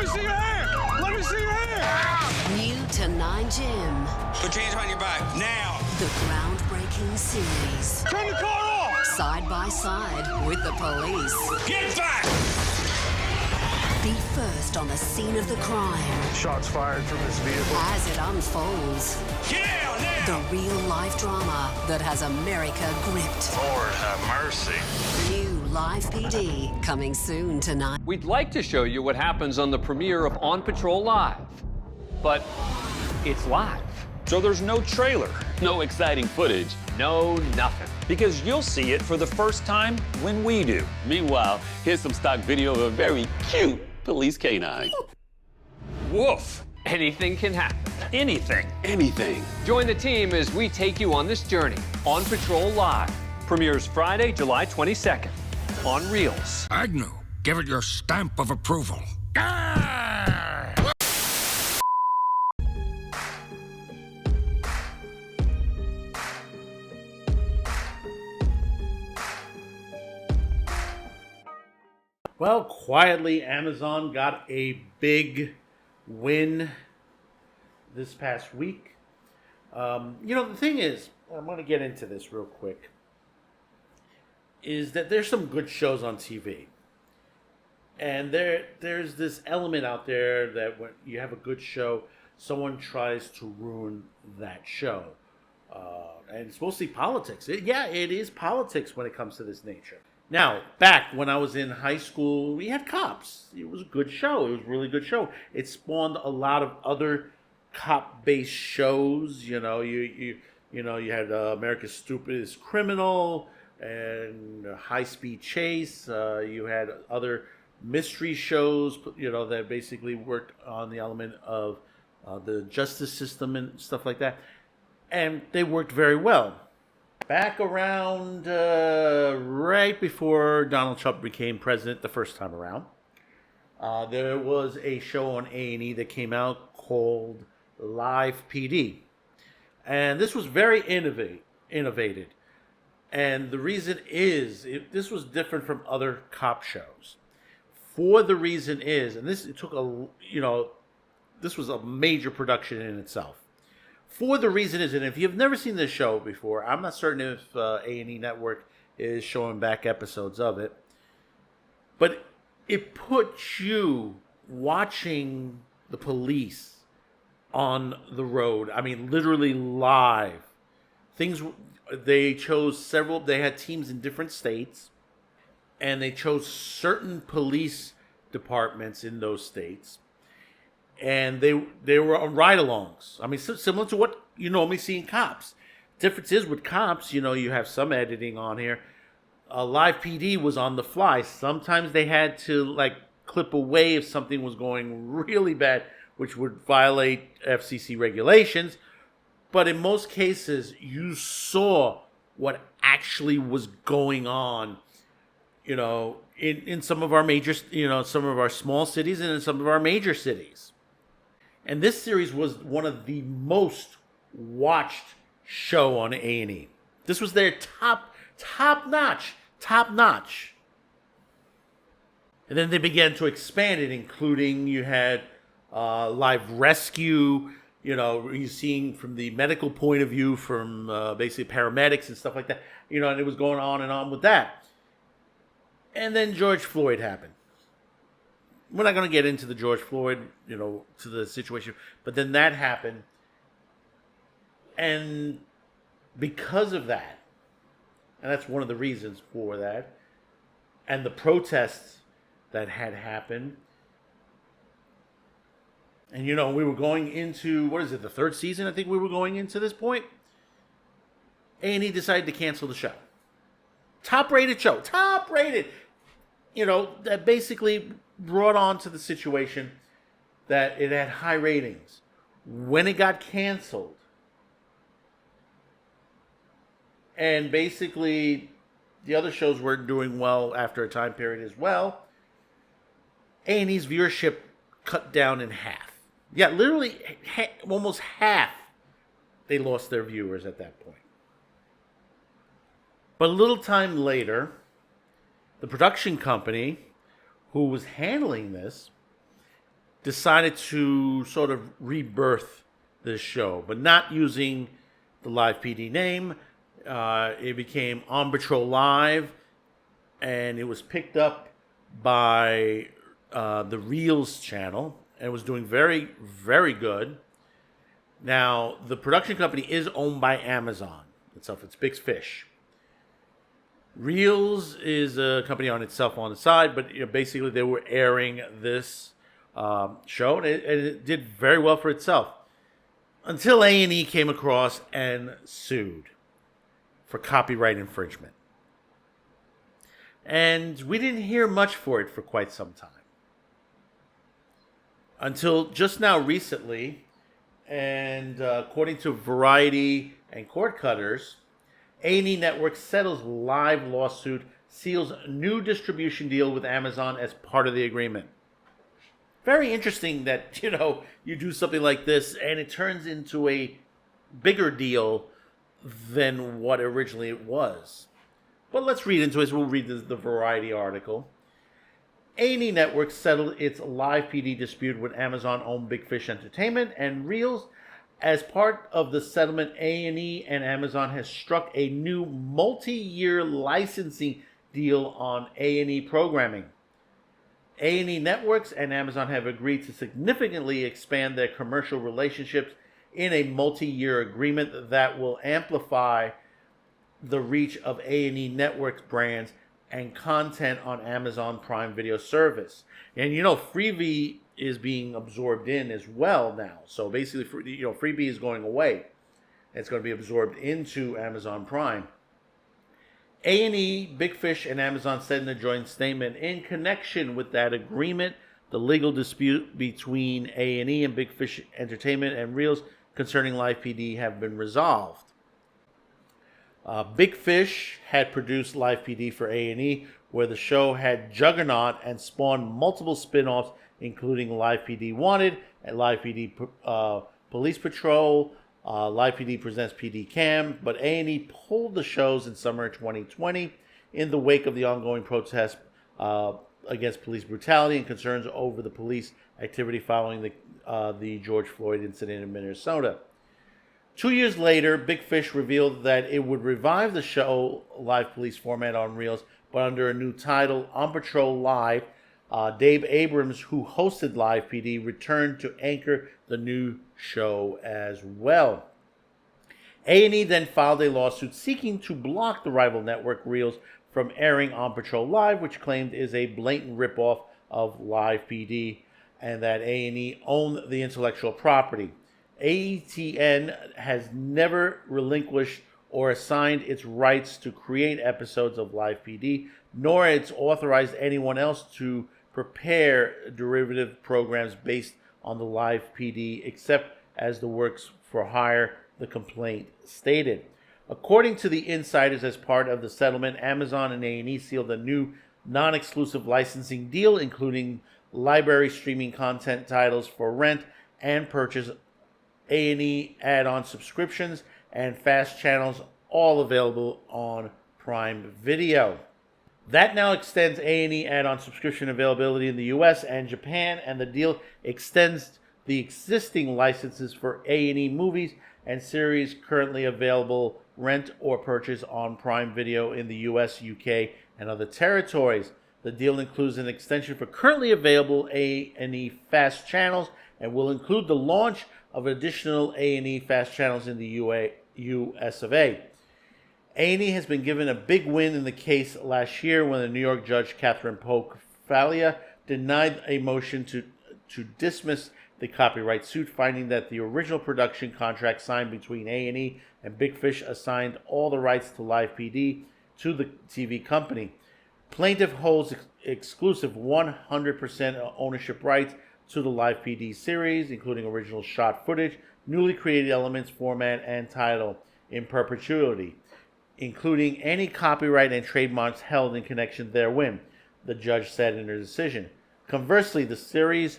me see your hand! Let me see your hand! New to 9 Gym. Put your hands behind your back, now! The groundbreaking series. Turn the car off! Side by side with the police. Get back! Be first on the scene of the crime. Shots fired from this vehicle. As it unfolds. Get out now! The real-life drama that has America gripped. Lord have mercy. New Live PD, coming soon tonight. We'd like to show you what happens on the premiere of On Patrol Live, but it's live. So there's no trailer, no exciting footage, No nothing. because you'll see it for the first time when we do. Meanwhile, here's some stock video of a very cute police canine. Woof. Anything can happen. Anything. Anything. Join the team as we take you on this journey. On Patrol Live premieres Friday, July 22nd on Reels. Agnew, give it your stamp of approval. Well, quietly, Amazon got a big win this past week. The thing is, I'm going to get into this real quick, is that there's some good shows on TV. And there's this element out there that when you have a good show, someone tries to ruin that show. And it's mostly politics. It is politics when it comes to this nature. Now, back when I was in high school, we had Cops. It was a good show. It was a really good show. It spawned a lot of other cop-based shows. You had America's Stupidest Criminal and High Speed Chase. You had other mystery shows, that basically worked on the element of the justice system and stuff like that. And they worked very well. Back around right before Donald Trump became president the first time around, there was a show on A&E that came out called Live PD. And this was very innovative. And the reason is, this was different from other cop shows. For the reason is, and this was a major production in itself. For the reason is, and if you've never seen this show before, I'm not certain if A&E Network is showing back episodes of it, but it puts you watching the police on the road. I mean, literally live. They had teams in different states, and they chose certain police departments in those states. And they were on ride-alongs. I mean, similar to what you normally see in Cops. Difference is with Cops, you have some editing on here. Live PD was on the fly. Sometimes they had to clip away if something was going really bad, which would violate FCC regulations. But in most cases, you saw what actually was going on. In some of our major, some of our small cities and in some of our major cities. And this series was one of the most watched show on A&E. This was their top notch. And then they began to expand it, including you had live rescue. You're seeing from the medical point of view, from basically paramedics and stuff like that. And it was going on and on with that. And then George Floyd happened. We're not going to get into the George Floyd, to the situation. But then that happened. And because of that, and that's one of the reasons for that, and the protests that had happened, and, we were going into, the third season? I think we were going into this point. A&E decided to cancel the show. Top-rated show. Top-rated. That basically brought on to the situation that it had high ratings. When it got canceled, and basically the other shows weren't doing well after a time period as well, A&E's viewership cut down in half. Yeah, literally almost half. They lost their viewers at that point. But a little time later, the production company who was handling this decided to sort of rebirth this show, but not using the Live PD name. It became On Patrol Live, and it was picked up by the Reels channel, and was doing very, very good. Now, the production company is owned by Amazon itself. It's Big Fish. Reels is a company on itself on the side, but basically they were airing this show, and it did very well for itself. Until A&E came across and sued for copyright infringement. And we didn't hear much for it for quite some time. Until just now recently, and according to Variety and Cord Cutters, A&E Network settles live lawsuit, seals new distribution deal with Amazon as part of the agreement. Very interesting that, you do something like this and it turns into a bigger deal than what originally it was. But let's read into it. We'll read the Variety article. A&E Network settled its Live PD dispute with Amazon-owned Big Fish Entertainment and Reels. As part of the settlement, A&E and Amazon has struck a new multi-year licensing deal on A&E programming. A&E Networks and Amazon have agreed to significantly expand their commercial relationships in a multi-year agreement that will amplify the reach of A&E Networks brands and content on Amazon Prime Video service. And Freevee is being absorbed in as well now. So basically, Freevee is going away. It's going to be absorbed into Amazon Prime. A&E, Big Fish, and Amazon said in a joint statement, in connection with that agreement, the legal dispute between A&E and Big Fish Entertainment and Reels concerning Live PD have been resolved. Big Fish had produced Live PD for A&E, where the show had juggernaut and spawned multiple spin-offs, including Live PD Wanted and Live PD Police Patrol, Live PD Presents PD Cam, but A&E pulled the shows in summer 2020 in the wake of the ongoing protests against police brutality and concerns over the police activity following the George Floyd incident in Minnesota. 2 years later, Big Fish revealed that it would revive the show Live Police format on Reels, but under a new title, On Patrol Live. Dave Abrams, who hosted Live PD, returned to anchor the new show as well. A&E then filed a lawsuit seeking to block the rival network Reels from airing On Patrol Live, which claimed is a blatant ripoff of Live PD and that A&E owned the intellectual property. AETN has never relinquished or assigned its rights to create episodes of Live PD, nor it's authorized anyone else to prepare derivative programs based on the Live PD, except as the works for hire, the complaint stated. According to the insiders, as part of the settlement, Amazon and A&E sealed a new non-exclusive licensing deal, including library streaming content titles for rent and purchase, A&E add-on subscriptions, and fast channels, all available on Prime Video. That now extends A&E add-on subscription availability in the US and Japan, and the deal extends the existing licenses for A&E movies and series currently available rent or purchase on Prime Video in the US, UK, and other territories. The deal includes an extension for currently available A&E fast channels and will include the launch of additional A&E fast channels in the US of A. A&E has been given a big win in the case last year when the New York judge Catherine Polk-Falia denied a motion to dismiss the copyright suit, finding that the original production contract signed between A&E and Big Fish assigned all the rights to Live PD to the TV company. Plaintiff holds exclusive 100% ownership rights to the Live PD series, including original shot footage, newly created elements, format, and title in perpetuity, including any copyright and trademarks held in connection therewith, the judge said in her decision. Conversely, the series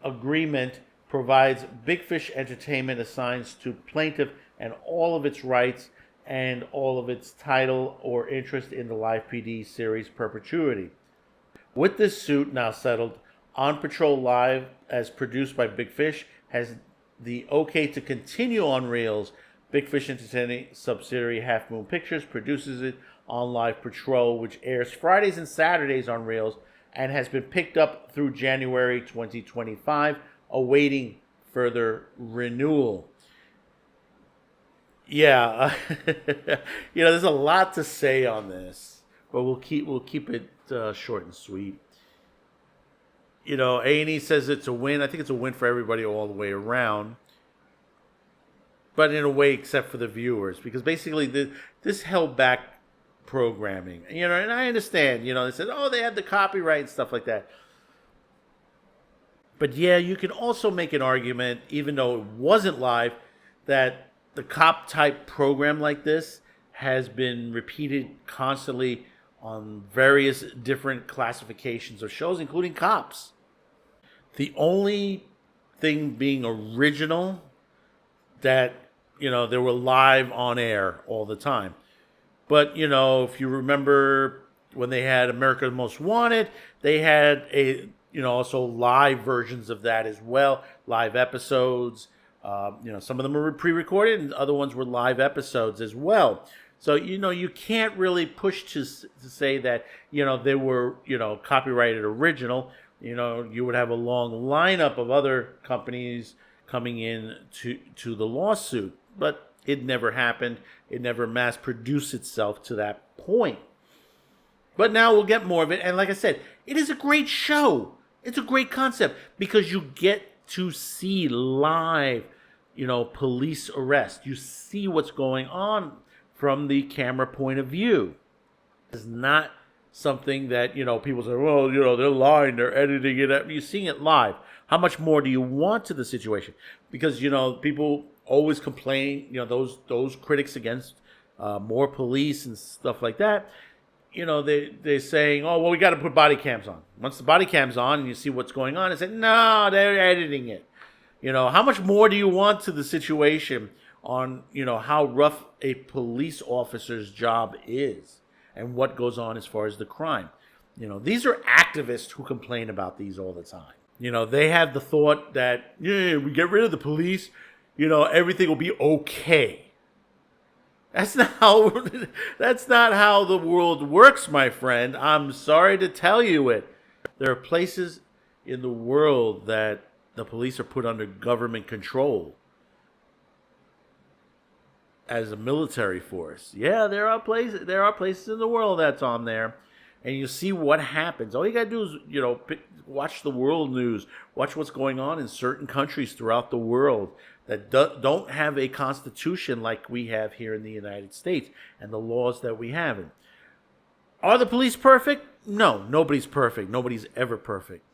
agreement provides Big Fish Entertainment assigns to plaintiff and all of its rights and all of its title or interest in the Live PD series perpetuity. With this suit now settled, On Patrol Live, as produced by Big Fish, has the okay to continue on Reels. Big Fish Entertainment subsidiary Half Moon Pictures produces it on Live Patrol, which airs Fridays and Saturdays on Reels and has been picked up through January 2025, awaiting further renewal. Yeah, there's a lot to say on this, but we'll keep it short and sweet. A&E says it's a win. I think it's a win for everybody all the way around. But in a way, except for the viewers, because basically this held back programming. And I understand, they said, oh, they had the copyright and stuff like that. But yeah, you can also make an argument, even though it wasn't live, that the cop type program like this has been repeated constantly on various different classifications of shows, including Cops. The only thing being original that, they were live on air all the time. But, if you remember when they had America's Most Wanted, they had also live versions of that as well, live episodes. Some of them were pre-recorded and other ones were live episodes as well. So, you can't really push to say that, they were, copyrighted original. You would have a long lineup of other companies coming in to the lawsuit. But it never happened. It never mass-produced itself to that point. But now we'll get more of it. And like I said, it is a great show. It's a great concept because you get to see live, police arrest. You see what's going on from the camera point of view. It's not something that, people say, well, they're lying, they're editing it. You're seeing it live. How much more do you want to the situation? Because, people always complain, those critics against more police and stuff like that. They're saying, oh, well, we got to put body cams on. Once the body cam's on and you see what's going on, they say, no, they're editing it. How much more do you want to the situation on, how rough a police officer's job is and what goes on as far as the crime? These are activists who complain about these all the time. They have the thought that, we get rid of the police, everything will be okay. That's not how the world works, my friend. I'm sorry to tell you it. There are places in the world that the police are put under government control as a military force. Yeah, there are places in the world that's on there. And you see what happens. All you got to do is, watch the world news. Watch what's going on in certain countries throughout the world that don't have a constitution like we have here in the United States and the laws that we have. Are the police perfect? No, nobody's perfect. Nobody's ever perfect.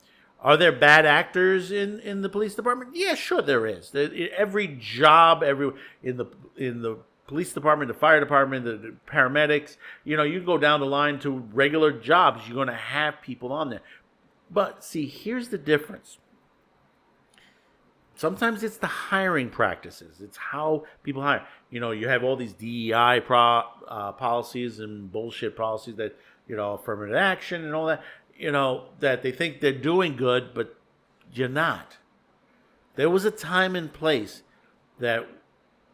Are there bad actors in the police department? Yeah, sure there is. Every job, in the police department, the fire department, the paramedics, you can go down the line to regular jobs. You're going to have people on there. But see, here's the difference. Sometimes it's the hiring practices. It's how people hire. You have all these DEI policies and bullshit policies that, affirmative action and all that, that they think they're doing good, but you're not. There was a time and place that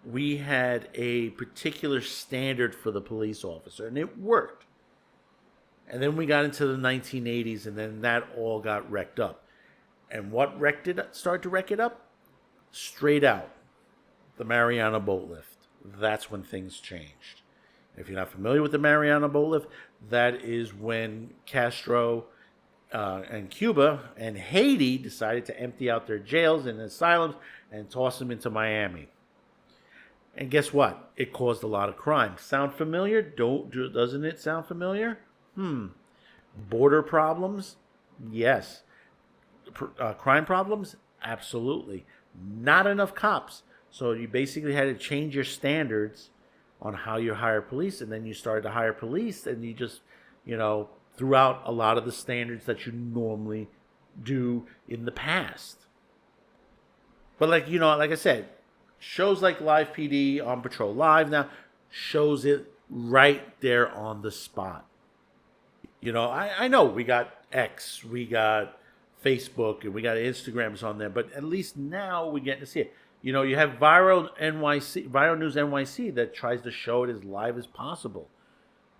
we had a particular standard for the police officer, and it worked. And then we got into the 1980s, and then that all got wrecked up. And what started to wreck it up? Straight out, the Mariana Boat Lift. That's when things changed. If you're not familiar with the Mariana Boat Lift, that is when Castro and Cuba and Haiti decided to empty out their jails and asylums and toss them into Miami. And guess what? It caused a lot of crime. Sound familiar? Doesn't it sound familiar? Border problems? Yes. Crime problems? Absolutely. Not enough cops. So you basically had to change your standards on how you hire police, and then you started to hire police, and you just, threw out a lot of the standards that you normally do in the past. But like I said, shows like Live PD, On Patrol Live now, shows it right there on the spot. I know we got X, we got Facebook and we got Instagrams on there, but at least now we get to see it. You know, you have Viral News NYC that tries to show it as live as possible.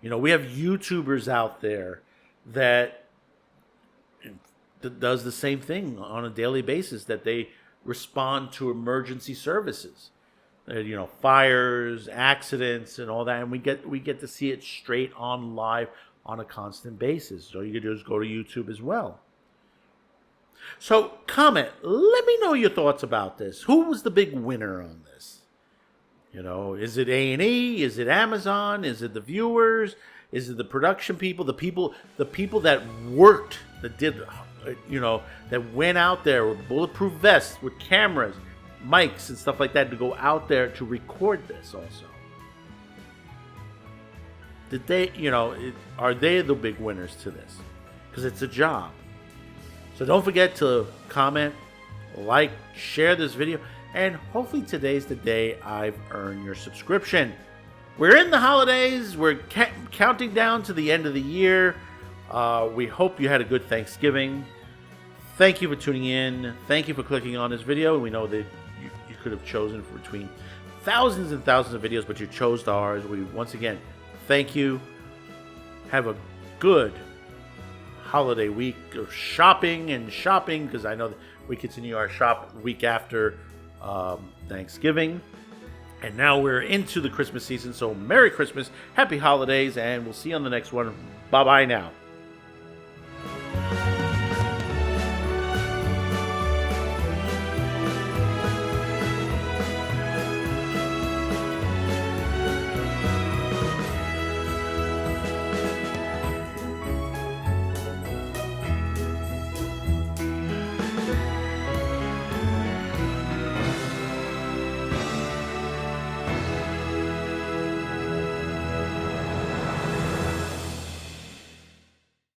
You know, we have YouTubers out there that does the same thing on a daily basis, that they respond to emergency services. You know, fires, accidents, and all that, and we get to see it straight on live on a constant basis. So all you can do is go to YouTube as well. So comment, let me know your thoughts about this. Who was the big winner on this? You know, is it A&E? Is it Amazon? Is it the viewers? Is it the production people? The people that worked, that did, you know, that went out there with bulletproof vests, with cameras, mics, and stuff like that to go out there to record this also. Did they, you know, are they the big winners to this? Because it's a job. So don't forget to comment, like, share this video, and hopefully today's the day I've earned your subscription. We're in the holidays. We're counting down to the end of the year. We hope you had a good Thanksgiving. Thank you for tuning in. Thank you for clicking on this video. We know that you could have chosen between thousands and thousands of videos, but you chose ours. We, once again, thank you. Have a good holiday week of shopping, because I know that we continue our shop week after Thanksgiving. And now we're into the Christmas season, so Merry Christmas, Happy Holidays, and we'll see you on the next one. Bye-bye now.